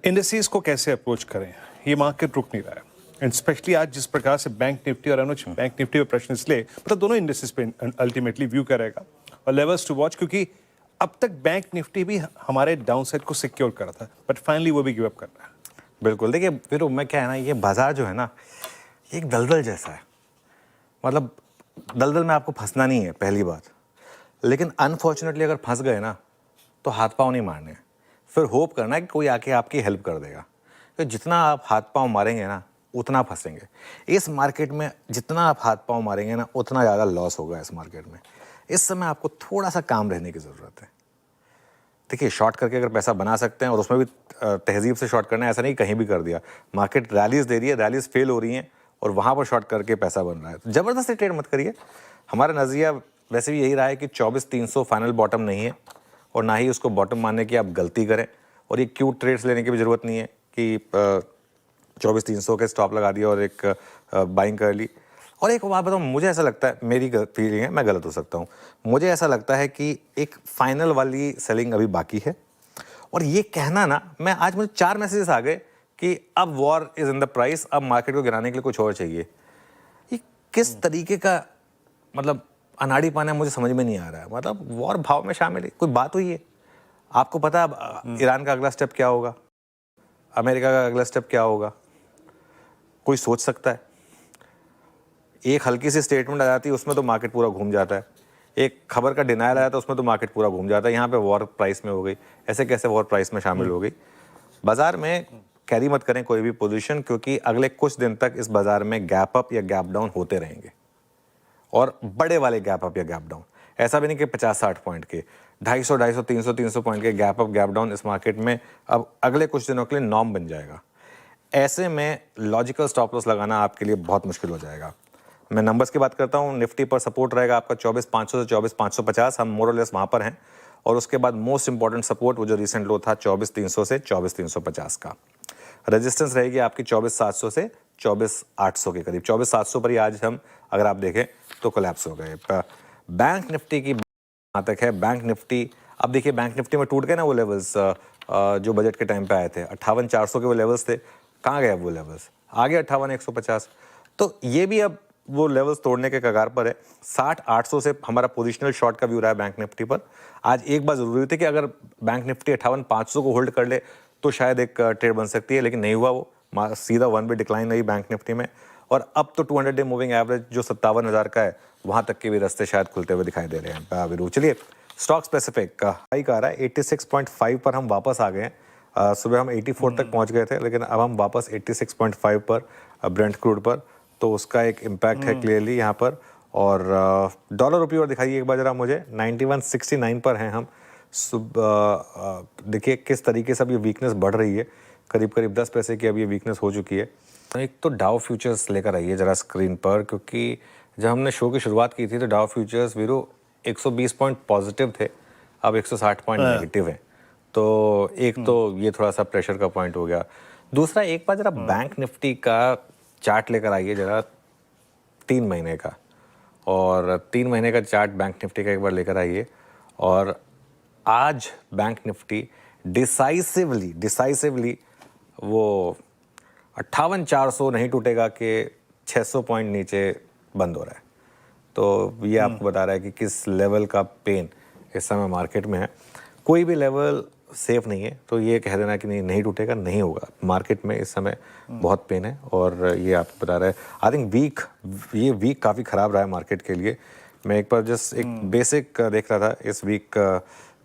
Indices को कैसे approach करें, ये मार्केट रुक नहीं रहा है। एंड स्पेशली आज जिस प्रकार से बैंक निफ्टी और अनुज बैंक निफ्टी पे प्रश्न इसलिए मतलब दोनों इंडिसेस पे अल्टीमेटली व्यू करेगा और लेवल्स टू वॉच, क्योंकि अब तक बैंक निफ्टी भी हमारे डाउनसाइड को सिक्योर करा था बट फाइनली वो भी गिव अप कर रहा है। बिल्कुल, देखिए फिर मैं क्या है ना, ये बाजार जो है ना ये एक दलदल जैसा है। मतलब दलदल में आपको फंसना नहीं है पहली बात, लेकिन अनफॉर्चुनेटली अगर फंस गए ना तो हाथ पांव नहीं मारने, फिर होप करना है कि कोई आके आपकी हेल्प कर देगा। तो जितना आप हाथ पांव मारेंगे ना उतना फंसेंगे इस मार्केट में, जितना आप हाथ पांव मारेंगे ना उतना ज़्यादा लॉस होगा इस मार्केट में। इस समय आपको थोड़ा सा काम रहने की ज़रूरत है। देखिए शॉर्ट करके अगर पैसा बना सकते हैं और उसमें भी तहजीब से शॉर्ट करना है, ऐसा नहीं कहीं भी कर दिया। मार्केट रैलीज दे रही है, रैलीज फेल हो रही हैं और वहाँ पर शॉर्ट करके पैसा बन रहा है। तो ज़बरदस्ती ट्रेड मत करिए। हमारा नज़रिया वैसे भी यही रहा है कि 24,300 फाइनल बॉटम नहीं है और ना ही उसको बॉटम मानने की आप गलती करें। और ये क्यूट ट्रेड्स लेने की भी ज़रूरत नहीं है कि 24,300 के स्टॉप लगा दिया और एक बाइंग कर ली। और एक बात बताऊँ, मुझे ऐसा लगता है, मेरी फीलिंग है, मैं गलत हो सकता हूँ, मुझे ऐसा लगता है कि एक फाइनल वाली सेलिंग अभी बाकी है। और ये कहना ना, मैं आज मुझे 4 मैसेजेस आ गए कि अब war is in the price, अब मार्केट को गिराने के लिए कुछ और चाहिए। ये किस तरीके का मतलब अनाड़ी पाना मुझे समझ में नहीं आ रहा है। मतलब वॉर भाव में शामिल है, कोई बात हुई है? आपको पता है अब ईरान का अगला स्टेप क्या होगा, अमेरिका का अगला स्टेप क्या होगा? कोई सोच सकता है? एक हल्की सी स्टेटमेंट आ जाती है उसमें तो मार्केट पूरा घूम जाता है। एक खबर का डिनायल आया था उसमें तो मार्केट पूरा घूम जाता है। यहाँ पे वॉर प्राइस में हो गई, ऐसे कैसे वॉर प्राइस में शामिल हो गई? बाजार में कैरी मत करें कोई भी पोजीशन, क्योंकि अगले कुछ दिन तक इस बाजार में गैप अप या गैप डाउन होते रहेंगे और बड़े वाले गैप अप या गैप डाउन। ऐसा भी नहीं कि 50-60 पॉइंट के, 250, 300 पॉइंट के गैप अप गैप डाउन इस मार्केट में अब अगले कुछ दिनों के लिए नॉर्म बन जाएगा। ऐसे में लॉजिकल स्टॉप लॉस लगाना आपके लिए बहुत मुश्किल हो जाएगा। मैं नंबर्स की बात करता हूँ, निफ्टी पर सपोर्ट रहेगा आपका 24,500 से 24,550, हम मोर और लेस वहाँ पर हैं। और उसके बाद मोस्ट इंपॉर्टेंट सपोर्ट वो जो रिसेंट लो था 24,300 से 24,350 का। रेजिस्टेंस रहेगी आपकी 24,700 से 24,800 के करीब। 24,700 पर ही आज हम अगर आप देखें तो कोलैप्स हो गए। बैंक निफ्टी की जहाँ तक है, बैंक निफ्टी अब देखिए, बैंक निफ्टी में टूट गए ना वो लेवल्स जो बजट के टाइम पे आए थे। 58,400 के वो लेवल्स थे, कहाँ गए वो लेवल्स? आगे 58,150। तो ये भी अब वो लेवल्स तोड़ने के कगार पर है। 60,800 से हमारा पोजिशनल शॉर्ट का व्यू रहा है बैंक निफ्टी पर। आज एक बात जरूरी थी कि अगर बैंक निफ्टी 58,500 को होल्ड कर ले तो शायद एक ट्रेड बन सकती है, लेकिन नहीं हुआ। वो सीधा 1 वे डिक्लाइन रही बैंक निफ्टी में। और अब तो 200 डे मूविंग एवरेज जो 57,000 का है, वहां तक के भी रास्ते शायद खुलते हुए दिखाई दे रहे हैं। चलिए स्टॉक स्पेसिफिक का हाई का रहा है 86.5 पर हम वापस आ गए हैं। सुबह हम 84 तक पहुंच गए थे, लेकिन अब हम वापस 86.5 पर ब्रेंट क्रूड पर, तो उसका एक इम्पैक्ट है क्लियरली यहाँ पर। और डॉलर रुपये और दिखाइए एक बार जरा मुझे, 91.69 पर हैं हम। देखिए किस तरीके से अब ये वीकनेस बढ़ रही है, करीब करीब 10 पैसे की अब ये वीकनेस हो चुकी है। एक तो डाउ फ्यूचर्स लेकर आइए जरा स्क्रीन पर, क्योंकि जब हमने शो की शुरुआत की थी तो डाउ फ्यूचर्स वीरो 120 पॉइंट पॉजिटिव थे, अब 160 पॉइंट नेगेटिव है। तो एक तो ये थोड़ा सा प्रेशर का पॉइंट हो गया। दूसरा, एक बार जरा बैंक निफ्टी का चार्ट लेकर आइए जरा 3 महीने का, और 3 महीने का चार्ट बैंक निफ्टी का एक बार लेकर आइए। और आज बैंक निफ्टी डिसाइसिवली वो 58,400 नहीं टूटेगा कि 600 पॉइंट नीचे बंद हो रहा है। तो ये आपको बता रहा है कि किस लेवल का पेन इस समय मार्केट में है। कोई भी लेवल सेफ नहीं है, तो ये कह देना कि नहीं टूटेगा, नहीं होगा। मार्केट में इस समय बहुत पेन है और ये आपको बता रहा है। आई थिंक ये वीक काफ़ी ख़राब रहा है मार्केट के लिए। मैं एक बार जस्ट एक बेसिक देख रहा था इस वीक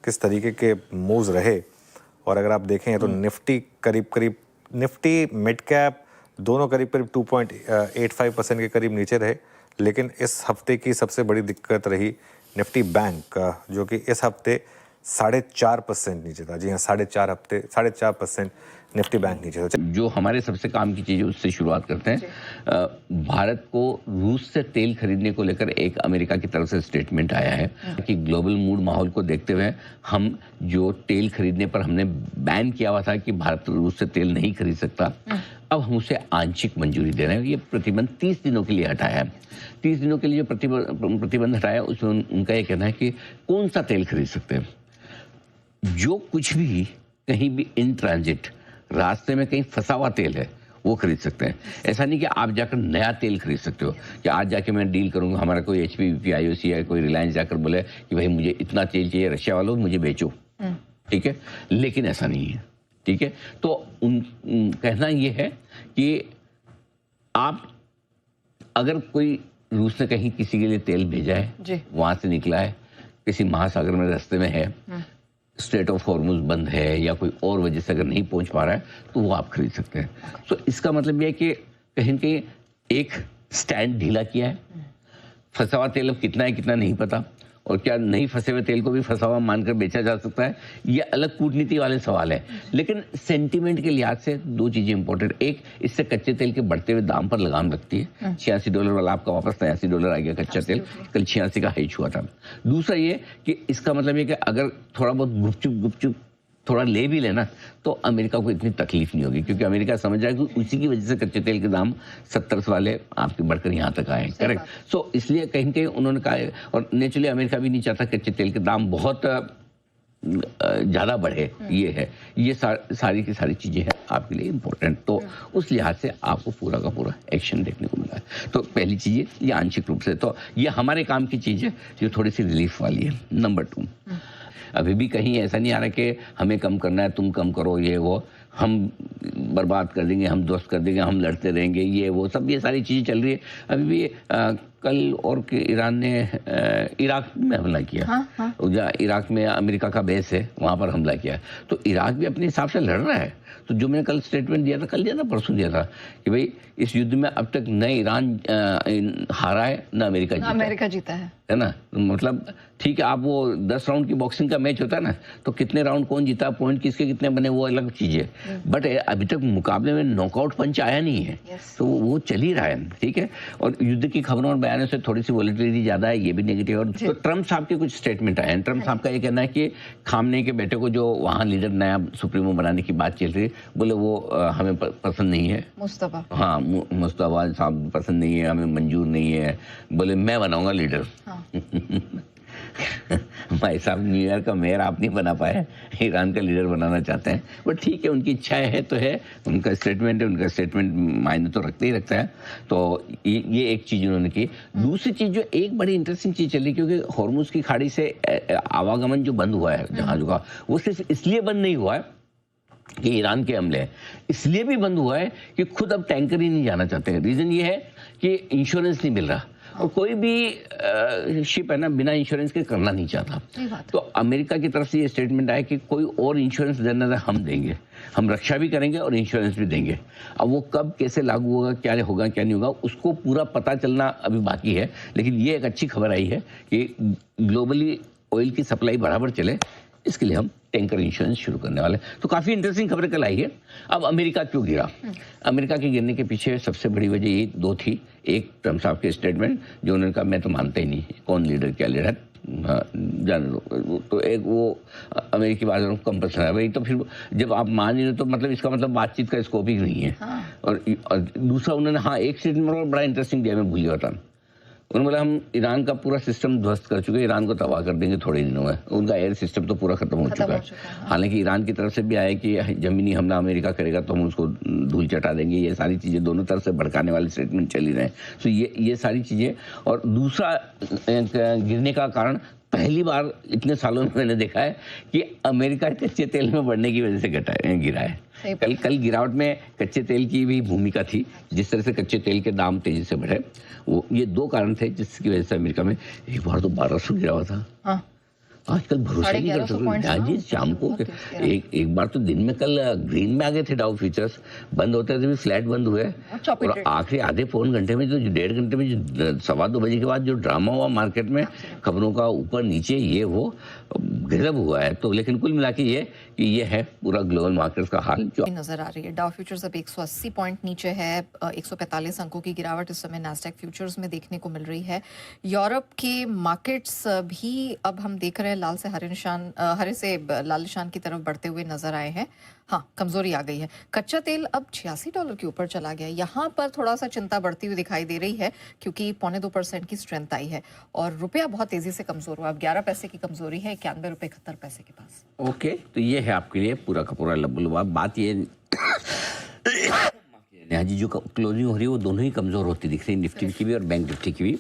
किस तरीके के मूव्स रहे। और अगर आप देखें तो निफ्टी करीब निफ्टी मिड कैप दोनों करीब 2.85% के करीब नीचे रहे। लेकिन इस हफ्ते की सबसे बड़ी दिक्कत रही निफ्टी बैंक, जो कि इस हफ्ते 4.5% नीचे था। जी हाँ, 4.5% निफ्टी बैंक नीचे था। जो हमारे सबसे काम की चीज़ है उससे शुरुआत करते हैं। भारत को रूस से तेल खरीदने को लेकर एक अमेरिका की तरफ से स्टेटमेंट आया है कि ग्लोबल मूड माहौल को देखते हुए हम जो तेल खरीदने पर हमने बैन किया हुआ था कि भारत रूस से तेल नहीं खरीद सकता, अब हम उसे आंशिक मंजूरी दे रहे हैं। ये प्रतिबंध 30 दिनों के लिए हटाया है। 30 दिनों के लिए जो प्रतिबंध हटाया उसमें उनका ये कहना है कि कौन सा तेल खरीद सकते हैं। जो कुछ भी कहीं भी इन ट्रांजिट रास्ते में कहीं फंसा हुआ तेल है वो खरीद सकते हैं। ऐसा नहीं कि आप जाकर नया तेल खरीद सकते हो कि आज जाके मैं डील करूंगा, हमारा कोई HP IOC या कोई रिलायंस जाकर बोले कि भाई मुझे इतना तेल चाहिए रशिया वालों, मुझे बेचो, ठीक है, लेकिन ऐसा नहीं है, ठीक है। तो कहना ये है कि आप अगर कोई रूस ने कहीं किसी के लिए तेल भेजा है, वहां से निकला है, किसी महासागर में रास्ते में है, स्ट्रेट ऑफ हॉर्मुज बंद है या कोई और वजह से अगर नहीं पहुंच पा रहा है, तो वो आप खरीद सकते हैं। तो इसका मतलब यह है कि कहीं न कहीं एक स्टैंड ढीला किया है। फंसा हुआ तेल अब कितना है कितना नहीं पता, और क्या नहीं फंसे हुए तेल को भी फंसा हुआ मानकर बेचा जा सकता है, ये अलग कूटनीति वाले सवाल है। लेकिन सेंटीमेंट के लिहाज से दो चीजें इंपॉर्टेंट, एक इससे कच्चे तेल के बढ़ते हुए दाम पर लगाम लगती है। $86 वाला आपका वापस $83 आ गया कच्चा तेल, कल 86 का हाई हुआ था। दूसरा ये कि इसका मतलब ये कि अगर थोड़ा बहुत गुपचुप थोड़ा ले भी लेना तो अमेरिका को इतनी तकलीफ नहीं होगी, क्योंकि अमेरिका समझ जाए कि उसी की वजह से कच्चे तेल के दाम 70 वाले आपके बढ़कर यहाँ तक आए, करेक्ट। सो इसलिए कहीं कहीं उन्होंने कहा है, और नेचुरली अमेरिका भी नहीं चाहता कच्चे तेल के दाम बहुत ज़्यादा बढ़े। ये है, ये सारी की सारी चीज़ें हैं आपके लिए इम्पोर्टेंट। तो उस लिहाज से आपको पूरा का पूरा एक्शन देखने को मिला है। तो पहली चीज़ ये आंशिक रूप से तो ये हमारे काम की चीज़ है जो थोड़ी सी रिलीफ वाली है। नंबर 2, अभी भी कहीं ऐसा नहीं आ रहा कि हमें कम करना है, तुम कम करो, ये वो, हम बर्बाद कर देंगे, हम ध्वस्त कर देंगे, हम लड़ते रहेंगे, ये वो सब ये सारी चीज़ें चल रही है। अभी भी कल और कि ईरान ने इराक में हमला किया। जहाँ इराक में अमेरिका का बेस है वहाँ पर हमला किया, तो इराक भी अपने हिसाब से लड़ रहा है। तो जो मैंने कल स्टेटमेंट दिया था, कल दिया था परसों दिया था कि भाई इस युद्ध में अब तक न ईरान हारा है न अमेरिका जीता है ना। मतलब ठीक है, आप वो 10 राउंड की बॉक्सिंग का मैच होता है ना, तो कितने राउंड कौन जीता, पॉइंट किसके कितने बने, वो अलग चीज़ है। बट अभी तक मुकाबले में नॉकआउट पंच आया नहीं है, तो वो चल ही रहा है, ठीक है। और युद्ध की खबरों और बयानों से थोड़ी सी वॉलेटिलिटी ज़्यादा है, ये भी नेगेटिव। और तो ट्रम्प साहब के कुछ स्टेटमेंट आए हैं। ट्रम्प साहब का ये कहना है कि खामने के बेटे को जो वहाँ लीडर नया सुप्रीमो बनाने की बात चल रही, बोले वो हमें पसंद नहीं है। मुस्तफा, हाँ, मुस्तफा साहब पसंद नहीं है, हमें मंजूर नहीं है। बोले मैं बनाऊंगा लीडर। भाई साहब, न्यूयॉर्क का मेयर आप नहीं बना पाए, ईरान का लीडर बनाना चाहते हैं। बट ठीक है, उनकी इच्छा है तो है, उनका स्टेटमेंट है, उनका स्टेटमेंट मायने तो रखते ही रखता है। तो ये एक चीज़ उन्होंने की। दूसरी चीज़ जो एक बड़ी इंटरेस्टिंग चीज़ चली, क्योंकि हॉर्मुज की खाड़ी से आवागमन जो बंद हुआ है जहाज़ों का, वो सिर्फ इसलिए बंद नहीं हुआ है कि ईरान के हमले हैं, इसलिए भी बंद हुआ है कि खुद अब टैंकर ही नहीं जाना चाहते हैं। रीज़न ये है कि इंश्योरेंस नहीं मिल रहा, और कोई भी शिप है ना बिना इंश्योरेंस के करना नहीं चाहता। तो अमेरिका की तरफ से ये स्टेटमेंट आया कि कोई और इंश्योरेंस देना था हम देंगे, हम रक्षा भी करेंगे और इंश्योरेंस भी देंगे। अब वो कब कैसे लागू होगा, क्या होगा क्या नहीं होगा, उसको पूरा पता चलना अभी बाकी है। लेकिन ये एक अच्छी खबर आई है कि ग्लोबली ऑयल की सप्लाई बराबर चले, इसके लिए हम टैंकर इंश्योरेंस शुरू करने वाले। तो काफ़ी इंटरेस्टिंग खबर कल आई है। अब अमेरिका क्यों गिरा? अमेरिका के गिरने के पीछे सबसे बड़ी वजह ये दो थी। एक ट्रम्प साहब के स्टेटमेंट, जो उन्होंने कहा मैं तो मानता ही नहीं कौन लीडर क्या लीडर, जान लो। तो एक वो अमेरिकी बाजारों को कम पसंद है भाई, तो फिर जब आप मान नहीं रहे तो मतलब इसका मतलब बातचीत का स्कोप ही नहीं है। और दूसरा उन्होंने एक स्टेटमेंट बड़ा इंटरेस्टिंग दिया, मैं भूल गया था। उन्होंने बोला हम ईरान का पूरा सिस्टम ध्वस्त कर चुके हैं, ईरान को तबाह कर देंगे थोड़े दिनों में। उनका एयर सिस्टम तो पूरा खत्म हो चुका है। हालांकि ईरान की तरफ से भी आया कि जमीनी हमला अमेरिका करेगा तो हम उसको धूल चटा देंगे। ये सारी चीज़ें दोनों तरफ से भड़काने वाले स्टेटमेंट चल ही रहे हैं। तो ये सारी चीज़ें। और दूसरा गिरने का कारण पहली बार इतने सालों में मैंने देखा है कि अमेरिका कच्चे तेल में बढ़ने की वजह से गिरा है। कल गिरावट में कच्चे तेल की भी भूमिका थी। जिस तरह से कच्चे तेल के दाम तेजी से बढ़े, वो ये दो कारण थे जिसकी वजह से अमेरिका में एक बार तो 1200 गिरा हुआ था। आजकल भरोसा नहीं कर सकते। जी शाम को एक बार तो दिन में कल ग्रीन में आ गए थे डाउ फ्यूचर्स, बंद होते थे भी फ्लैट बंद हुए। और आखिरी आधे पौन घंटे में जो 1.5 घंटे में जो 2:15 बजे के बाद जो ड्रामा हुआ मार्केट में, खबरों का ऊपर नीचे ये वो गजब हुआ है। तो लेकिन कुल मिला के ये है पूरा ग्लोबल मार्केट्स का हाल जो नजर आ रही है। डाउ फ्यूचर्स अब 180 पॉइंट नीचे है। 145 अंकों की गिरावट इस समय नास्डैक फ्यूचर्स में देखने को मिल रही है। यूरोप के मार्केट्स भी अब हम देख रहे हैं लाल से हरे से लाल निशान की तरफ बढ़ते हुए नजर आए हैं। कमजोरी आ गई है। कच्चा तेल अब $86 के ऊपर चला गया। यहाँ पर थोड़ा सा चिंता बढ़ती हुई दिखाई दे रही है, क्योंकि 0.25% की स्ट्रेंथ आई है और रुपया बहुत तेजी से कमजोर हुआ। अब 11 पैसे की कमजोरी है, ₹91.71 के पास। ओके, तो ये है आपके लिए पूरा का पूरा लब्बुलुबा। बात ये हाँ जी, जो क्लोजिंग हो रही है वो दोनों ही कमज़ोर होती दिख रही है, निफ्टी की भी और बैंक निफ्टी की भी।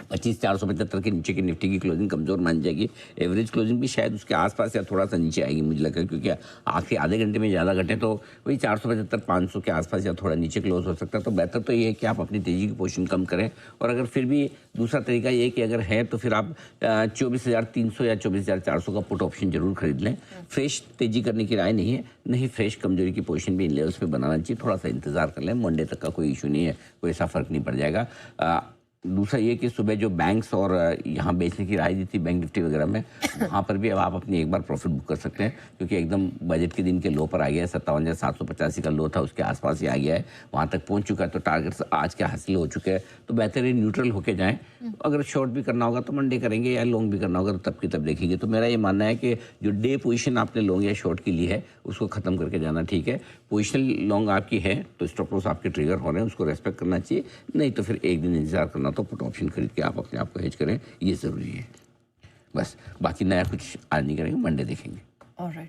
25,475 के नीचे की निफ्टी की क्लोजिंग कमज़ोर मान जाएगी। एवरेज क्लोजिंग भी शायद उसके आसपास या थोड़ा सा नीचे आएगी मुझे लगता है, क्योंकि आखिरी आधे घंटे में ज़्यादा घटे तो वही 475-500 के आसपास या थोड़ा नीचे क्लोज हो सकता है। तो बेहतर तो ये है कि आप अपनी तेज़ी की पोजीशन कम करें, और अगर फिर भी दूसरा तरीका ये है कि अगर है तो फिर आप 24,300 या 24,400 का पुट ऑप्शन जरूर खरीद लें। फ्रेश तेज़ी करने की राय नहीं है, नहीं फ्रेश कमजोरी की पोजीशन भी इन लेवल्स पे बनाना चाहिए। थोड़ा सा इंतजार कर लें, मंडे तक का कोई इशू नहीं है, कोई ऐसा फर्क नहीं पड़ जाएगा। दूसरा ये कि सुबह जो बैंक्स और यहाँ बेचने की राय दी थी बैंक निफ्टी वगैरह में, वहाँ पर भी अब आप अपनी एक बार प्रॉफिट बुक कर सकते हैं, क्योंकि एकदम बजट के दिन के लो पर आ गया है। 57,785 का लो था, उसके आसपास ही आ गया है, वहाँ तक पहुँच चुका है। तो टारगेट्स आज के हासिल हो चुके हैं, तो बेहतर है न्यूट्रल होके जाएं। अगर शॉर्ट भी करना होगा तो मंडे करेंगे, या लॉन्ग भी करना होगा तो तब की तब देखेंगे। तो मेरा ये मानना है कि जो डे पोजीशन आपने लॉन्ग या शॉर्ट की ली है उसको ख़त्म करके जाना ठीक है। पोजिशनल लॉन्ग आपकी है तो स्टॉप लॉस आपके ट्रिगर हो रहे हैं, उसको रेस्पेक्ट करना चाहिए। नहीं तो फिर एक दिन इंतजार करना, तो पुट ऑप्शन खरीद के आप अपने आप को हेज करें, ये ज़रूरी है। बस बाकी नया कुछ आज नहीं करेंगे, मंडे देखेंगे। ऑलराइट,